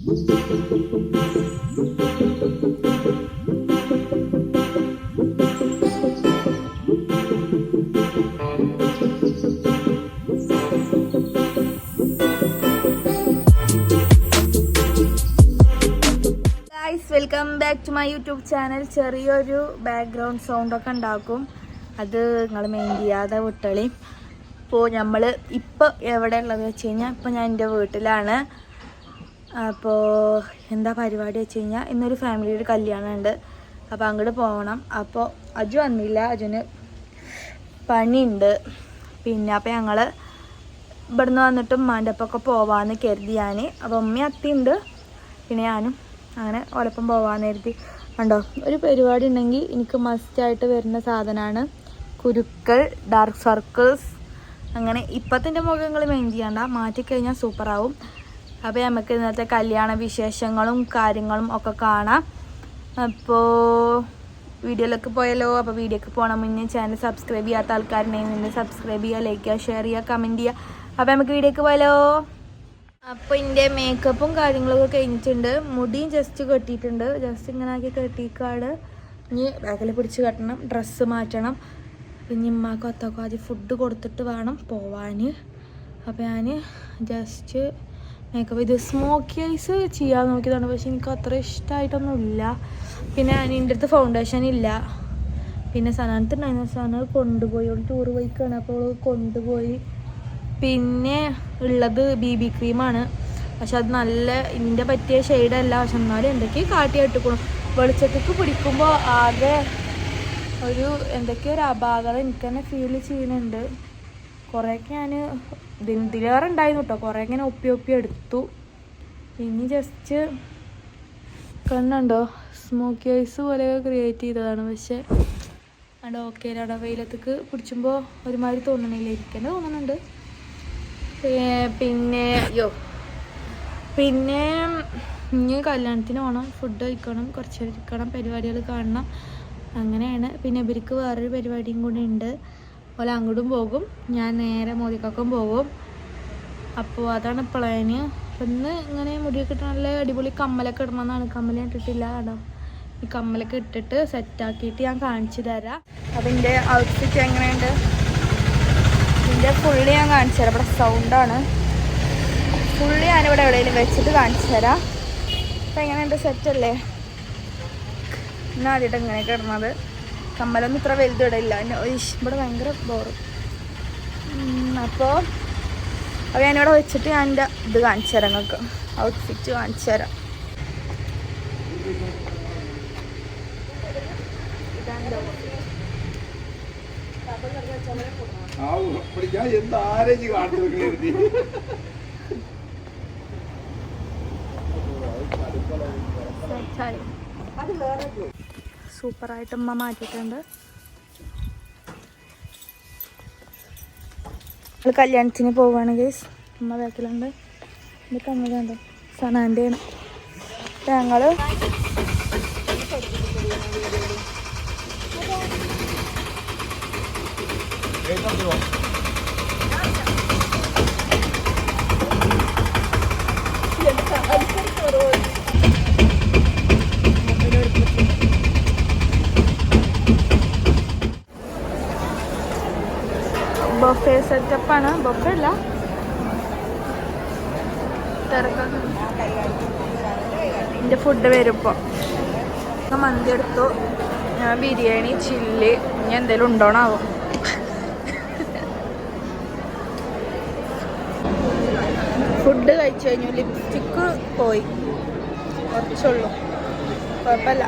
Welcome back to my YouTube channel. ചെറിയൊരു background സൗണ്ടൊക്കെ ഉണ്ടാക്കും, അത് നിങ്ങൾ മെയിൻ ചെയ്യാതെ വിട്ടളി. അപ്പോൾ നമ്മൾ ഇപ്പോൾ എവിടെ ഉള്ളത് വെച്ച് കഴിഞ്ഞാൽ ഇപ്പോൾ ഞാൻ എൻ്റെ വീട്ടിലാണ്. അപ്പോൾ എന്താ പരിപാടി വെച്ച് കഴിഞ്ഞാൽ ഇന്നൊരു ഫാമിലിയുടെ കല്യാണം ഉണ്ട്, അപ്പോൾ അങ്ങോട്ട് പോകണം. അപ്പോൾ അജു വന്നില്ല, അജുന് പണിയുണ്ട്. പിന്നെ അപ്പോൾ ഞങ്ങൾ ഇവിടുന്ന് വന്നിട്ട് ഉമ്മാൻ്റെ ഒപ്പമൊക്കെ പോവാമെന്ന് കരുതി ഞാൻ. അപ്പോൾ ഉമ്മയും അത്തിയുണ്ട്, പിന്നെ ഞാനും അങ്ങനെ ഒലപ്പം പോവാന്ന് കരുതി. കണ്ടോ, ഒരു പരിപാടി ഉണ്ടെങ്കിൽ എനിക്ക് മസ്റ്റായിട്ട് വരുന്ന സാധനമാണ് കുരുക്കൾ, ഡാർക്ക് സർക്കിൾസ്. അങ്ങനെ ഇപ്പത്തിൻ്റെ മുഖങ്ങൾ മെയിൻ ചെയ്യണ്ട, മാറ്റിക്കഴിഞ്ഞാൽ സൂപ്പറാവും. അപ്പോൾ നമുക്ക് ഇന്നത്തെ കല്യാണ വിശേഷങ്ങളും കാര്യങ്ങളും ഒക്കെ കാണാം. അപ്പോൾ വീഡിയോയിലൊക്കെ പോയാലോ. അപ്പോൾ വീഡിയോക്ക് പോകണം മുന്നേ ചാനൽ സബ്സ്ക്രൈബ് ചെയ്യാത്ത ആൾക്കാരുണ്ടെങ്കിൽ നിന്ന് സബ്സ്ക്രൈബ് ചെയ്യുക, ലൈക്ക് ചെയ്യുക, ഷെയർ ചെയ്യുക, കമൻറ്റ് ചെയ്യുക. അപ്പോൾ നമുക്ക് വീഡിയോക്ക് പോയാലോ. അപ്പോൾ എൻ്റെ മേക്കപ്പും കാര്യങ്ങളൊക്കെ കഴിഞ്ഞിട്ടുണ്ട്. മുടിയും ജസ്റ്റ് കെട്ടിയിട്ടുണ്ട്, ജസ്റ്റ് ഇങ്ങനെ ആക്കി കെട്ടിക്കാട്. ഇനി ബാഗിൽ പിടിച്ച് കെട്ടണം, ഡ്രസ്സ് മാറ്റണം. പിന്നെ ഉമ്മാക്കും അത്താക്കും ആദ്യം ഫുഡ് കൊടുത്തിട്ട് വേണം പോവാൻ. അപ്പോൾ ഞാൻ ജസ്റ്റ് മേക്കപ്പ് ഇത് സ്മോക്കി ഐസ് ചെയ്യാൻ നോക്കിയതാണ്, പക്ഷെ എനിക്ക് അത്ര ഇഷ്ടമായിട്ടൊന്നുമില്ല. പിന്നെ എൻ്റെ അടുത്ത് ഫൗണ്ടേഷൻ ഇല്ല. പിന്നെ സനാനത്തുണ്ടായിരുന്ന സാധനം കൊണ്ടുപോയി, അവൾ ടൂർ പോയിക്കാണ്, അപ്പോൾ അവൾ കൊണ്ടുപോയി. പിന്നെ ഉള്ളത് BB ക്രീമാണ്, പക്ഷെ അത് നല്ല ഇതിൻ്റെ പറ്റിയ ഷെയ്ഡല്ല. പക്ഷെ എന്നാലും എന്തൊക്കെയോ കാട്ടിയിട്ടിക്കണം. വെളിച്ചത്തേക്ക് പിടിക്കുമ്പോൾ ആകെ ഒരു എന്തൊക്കെയോ ഒരു അപാകത എനിക്ക് തന്നെ ഫീൽ ചെയ്യുന്നുണ്ട്. കുറേയൊക്കെ ഞാൻ ഇതിലേറെ ഉണ്ടായിരുന്നു കേട്ടോ, കുറേ ഇങ്ങനെ ഒപ്പി എടുത്തു. ഇനി ജസ്റ്റ് കണ്ണുണ്ടോ സ്മോക്കി ഐസ് പോലെ ക്രിയേറ്റ് ചെയ്തതാണ്, പക്ഷെ അവിടെ ഓക്കെ അവിടെ വെയിലത്തേക്ക് പിടിച്ചുമ്പോൾ ഒരുമാതിരി തോന്നണില്ല, ഇരിക്കേണ്ട തോന്നുന്നുണ്ട്. പിന്നെ ഇനി കല്യാണത്തിന് പോകണം, ഫുഡ് കഴിക്കണം, കുറച്ച് ഇരിക്കണം, പരിപാടികൾ കാണണം, അങ്ങനെയാണ്. പിന്നെ ഇവർക്ക് വേറൊരു പരിപാടിയും കൂടി ഉണ്ട്, അതുപോലെ അങ്ങോട്ടും പോകും, ഞാൻ നേരെ മോദിക്കാക്കും പോകും. അപ്പോൾ അതാണ് പ്ലാന്. ഇന്ന് ഇങ്ങനെ മുടിയൊക്കെ ഇട്ട് നല്ല അടിപൊളി കമ്മലൊക്കെ ഇടണമെന്നാണ്. കമ്മൽ ഇട്ടിട്ടില്ല കേട്ടോ, ഈ കമ്മലൊക്കെ ഇട്ടിട്ട് സെറ്റാക്കിയിട്ട് ഞാൻ കാണിച്ചു തരാം. അപ്പം എൻ്റെ ഔട്ട്ഫിറ്റ് എങ്ങനെയുണ്ട് ഇതിൻ്റെ ഫുള്ള് ഞാൻ കാണിച്ചു തരാം. ഇവിടെ സൗണ്ടാണ്, ഫുള്ള് ഞാനിവിടെ എവിടെയെങ്കിലും വെച്ചിട്ട് കാണിച്ചു തരാം. അപ്പം എങ്ങനെയുണ്ട്, സെറ്റല്ലേ? ഇന്ന് ആദ്യമായിട്ട് ഇങ്ങനെയൊക്കെ ഇടുന്നത്. കമ്മലൊന്നും ഇത്ര വലുത് ഇടയില്ല, ഇവിടെ ഭയങ്കര ബോറും. അപ്പോൾ ഞാനിവിടെ വെച്ചിട്ട് ഞാൻ എൻ്റെ ഇത് കാണിച്ചു തരാം, നിങ്ങൾക്ക് ഔട്ട്ഫിറ്റ് കാണിച്ചു തരാം. സൂപ്പറായിട്ട് ഉമ്മ മാറ്റിയിട്ടുണ്ട്. നമ്മൾ കല്യാണത്തിന് പോവുകയാണെങ്കിൽ ഉമ്മ ബാക്കിലുണ്ട്. ഇത് കമ്മലുണ്ട്, സനാൻ്റെ ആണ്. ഞങ്ങൾ ബൊഫേ സെറ്റപ്പാണ്, ബൊഫേ അല്ല തിരക്കൊക്കെ. എൻ്റെ ഫുഡ് വരും ഇപ്പോൾ. മന്തി എടുത്തു, ഞാൻ ബിരിയാണി, ചില്ലി, ഇനി എന്തെങ്കിലും ഉണ്ടോണാവും. ഫുഡ് കഴിച്ചു കഴിഞ്ഞു, ലിപ്സ്റ്റിക്ക് പോയി, കുറച്ചുള്ളൂ, കുഴപ്പമില്ല.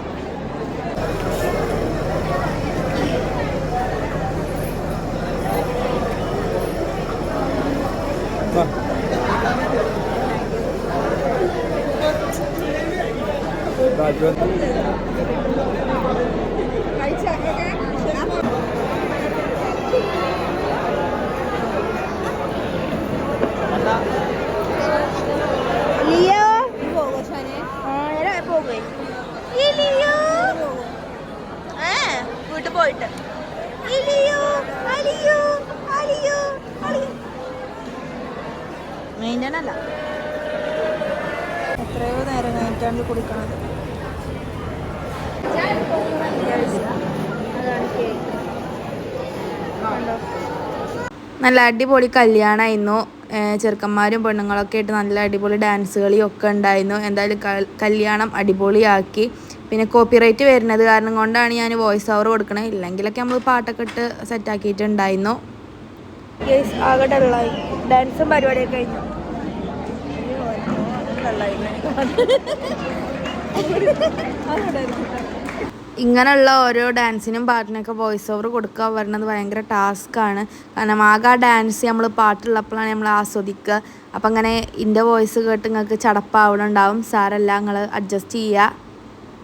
വീട്ടിൽ പോയിട്ട് മെയിൻ്റെനല്ല എത്രയോ നേരം കഴിഞ്ഞിട്ടാണ് കുടിക്കണത്. നല്ല അടിപൊളി കല്യാണമായിരുന്നു. ചെറുക്കന്മാരും പെണ്ണുങ്ങളൊക്കെ ആയിട്ട് നല്ല അടിപൊളി ഡാൻസ് കളിയൊക്കെ ഉണ്ടായിരുന്നു. എന്തായാലും കല്യാണം അടിപൊളിയാക്കി. പിന്നെ കോപ്പിറൈറ്റ് വരുന്നത് കാരണം കൊണ്ടാണ് ഞാൻ വോയിസ് ഓവർ കൊടുക്കണത്. ഇല്ലെങ്കിലൊക്കെ നമ്മൾ പാട്ടൊക്കെ ഇട്ട് സെറ്റാക്കിയിട്ടുണ്ടായിരുന്നു. ആകെ ഡള്ളായി. ഡാൻസും പരിപാടിയൊക്കെ കഴിഞ്ഞു. ഇങ്ങനെയുള്ള ഓരോ ഡാൻസിനും പാട്ടിനൊക്കെ വോയിസ് ഓവർ കൊടുക്കുക പറയുന്നത് ഭയങ്കര ടാസ്ക്കാണ്. കാരണം ആകെ ആ ഡാൻസ് നമ്മൾ പാട്ടുള്ളപ്പോഴാണ് നമ്മൾ ആസ്വദിക്കുക. അപ്പം അങ്ങനെ എൻ്റെ വോയിസ് കേട്ട് നിങ്ങൾക്ക് ചടപ്പാവണുണ്ടാവും. സാരല്ല, നിങ്ങൾ അഡ്ജസ്റ്റ് ചെയ്യുക.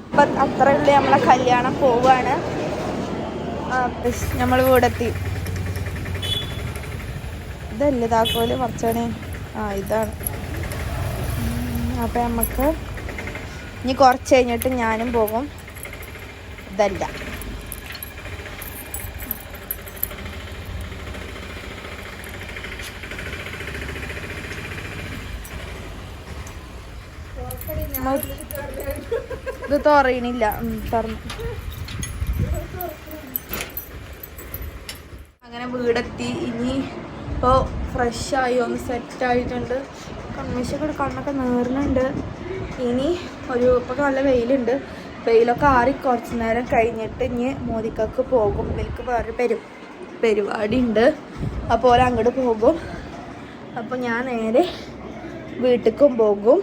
അപ്പം അത്രയുള്ള നമ്മളെ കല്യാണം പോവുകയാണ്. നമ്മൾ വീടെത്തി. ഇതല്ലേ താക്കോല് കുറച്ചാണ്. ഇതാണ്. അപ്പം നമുക്ക് ഇനി കുറച്ച് കഴിഞ്ഞിട്ട് ഞാനും പോകും. ഇതല്ല, ഇത് തുറയണില്ല. തുറന്നു. അങ്ങനെ വീടെത്തി. ഇനി ഇപ്പോൾ ഫ്രഷായി ഒന്ന് സെറ്റായിട്ടുണ്ട്. കണ്ണൊക്കെ നേറുന്നുണ്ട്. ഇനി ഇപ്പോൾ നല്ല വെയിലുണ്ട്. വെയിലൊക്കെ ആറി കുറച്ച് നേരം കഴിഞ്ഞിട്ട് ഇനി മോദിക്കക്ക് പോകും. എനിക്ക് വേറെ പരിപാടി ഉണ്ട്. അപ്പോൾ അങ്ങോട്ട് പോകും. അപ്പോൾ ഞാൻ നേരെ വീട്ടിലേക്കും പോകും.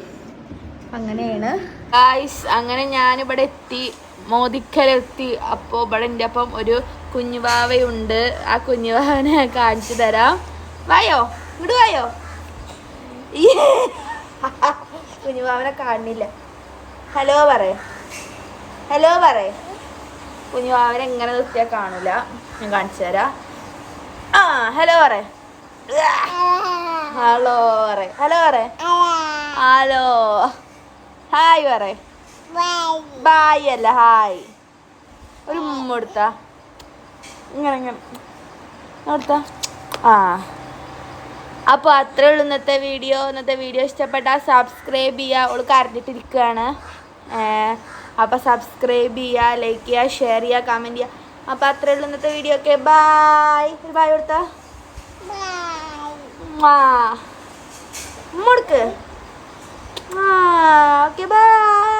അങ്ങനെയാണ് ഗായ്സ്. അങ്ങനെ ഞാനിവിടെ എത്തി, മോദിക്കലെത്തി. അപ്പോൾ ഇവിടെ എൻ്റെ അപ്പം ഒരു കുഞ്ഞുവാവയുണ്ട്. ആ കുഞ്ഞുവാവനെ കാണിച്ചു തരാം. വായോ, ഇങ്ങോട്ട് വായോ. കുഞ്ഞുവാവനെ കാണുന്നില്ല. ഹലോ പറയേ, ഹലോ പറയേ. കുഞ്ഞുവാവനെ എങ്ങനെ നിർത്തിയാൽ കാണില്ല. ഞാൻ കാണിച്ചു തരാം. ഹലോ പറയേ. ഹലോ പറയേ. ഹലോ പറയേ. ഹലോ. ഹായ് പറയേ. ബായ് അല്ല, ഹായ്. ഒരു ഉമ്മ കൊടുത്താ. ഇങ്ങനെ കൊടുത്താ. അപ്പോൾ അത്രേ ഉള്ളൂ ഇന്നത്തെ വീഡിയോ. ഇഷ്ടപ്പെട്ടാൽ സബ്സ്ക്രൈബ് ചെയ്യുക. ഓൾ കരഞ്ഞിട്ടിരിക്കുകയാണ്. അപ്പോൾ സബ്സ്ക്രൈബ് ചെയ്യുക, ലൈക്ക് ചെയ്യുക, ഷെയർ ചെയ്യുക, കമൻറ്റ് ചെയ്യുക. അപ്പോൾ അത്രേ ഉള്ളൂ ഇന്നത്തെ വീഡിയോ. Okay, bye. ഒരു ബായ് കൊടുത്താ. മുടുക്ക്. Okay, bye.